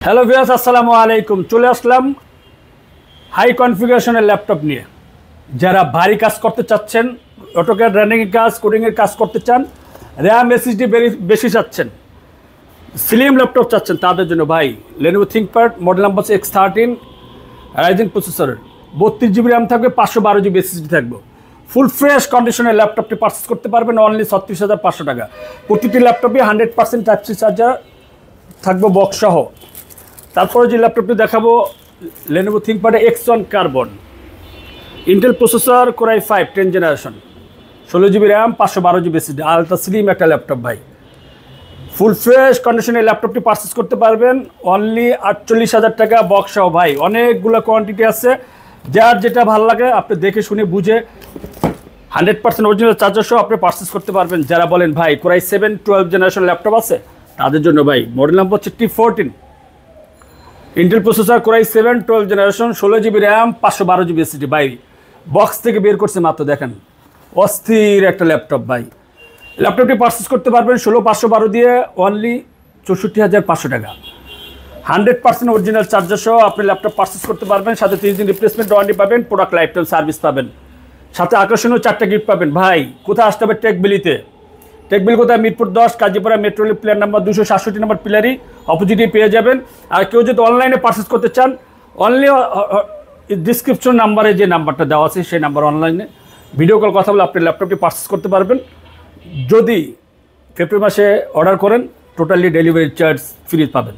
Hello viewers, আসসালামু আলাইকুম। চলে আসলাম হাই কনফিগারেশনের ল্যাপটপ নিয়ে। যারা ভারী কাজ করতে চাচ্ছেন, অটোক্যাড রানিংয়ের কাজ, কোডিংয়ের কাজ করতে চান, র্যাম এসএসডি বেশি চাচ্ছেন, স্লিম ল্যাপটপ চাচ্ছেন, তাদের জন্য ভাই Lenovo ThinkPad model number X13 Ryzen প্রসেসরের 32 GB র্যাম থাকবে, 512 GB এসএসডি থাকবে। ফুল ফ্রেশ কন্ডিশনের ল্যাপটপটি পারচেস করতে পারবেন অনলি 36,500 টাকা। প্রতিটি ল্যাপটপে 100% টাইপ সি চার্জার থাকবে বক্স সহ। তারপরে যে ল্যাপটপটি দেখাবো Lenovo ThinkPad X1 carbon, Intel processor Core i5 10th generation, 16 GB RAM, 512 GB SSD, ultra slim একটা ল্যাপটপ ভাই। ফুল ফ্রেশ কন্ডিশনের ল্যাপটপটি পারচেস করতে পারবেন অনলি 48,000 টাকা বক্স সহ ভাই। অনেকগুলো কোয়ান্টিটি আছে, যার যেটা ভালো লাগে আপনি দেখে শুনে বুঝে 100% অরিজিনাল চার্জার সহ আপনি পারচেস করতে পারবেন। যারা বলেন ভাই Core i7 12th generation laptop আছে, তাদের জন্য ভাই মডেল নাম্বার হচ্ছে T14, Intel processor Core i7 12th generation, 16 GB RAM, 512 GB SSD ভাই। বক্স থেকে বের করছে মাত্র, দেখেন অস্থির একটা ল্যাপটপ ভাই। ল্যাপটপটি পারচেস করতে পারবেন 16,512 দিয়ে অনলি 64,500 টাকা। 100% অরিজিনাল চার্জার সহ আপনি ল্যাপটপ পারচেস করতে পারবেন। সাথে 30 দিন রিপ্লেসমেন্ট ওয়ারেন্টি পাবেন, প্রোডাক্ট লাইফ টাইম সার্ভিস পাবেন, সাথে আকর্ষণীয় 4টা গিফট পাবেন ভাই। কোথায় আসতে হবে? টেকবিলিতে। টেকবিল কোথায়? Mirpur 10 Kazipara metro rail player number 267 নম্বর পিলারি অপোজিটে পেয়ে যাবেন। আর কেউ যদি অনলাইনে পারচেস করতে চান, অনলি ডিসক্রিপশন নাম্বারে যে নাম্বারটা দেওয়া আছে সেই নাম্বার অনলাইনে ভিডিও কল কথা বলে আপনি ল্যাপটপটি পারচেস করতে পারবেন। যদি ফেব্রুয়ারি মাসে অর্ডার করেন, টোটালি ডেলিভারি চার্জ ফ্রি পাবেন।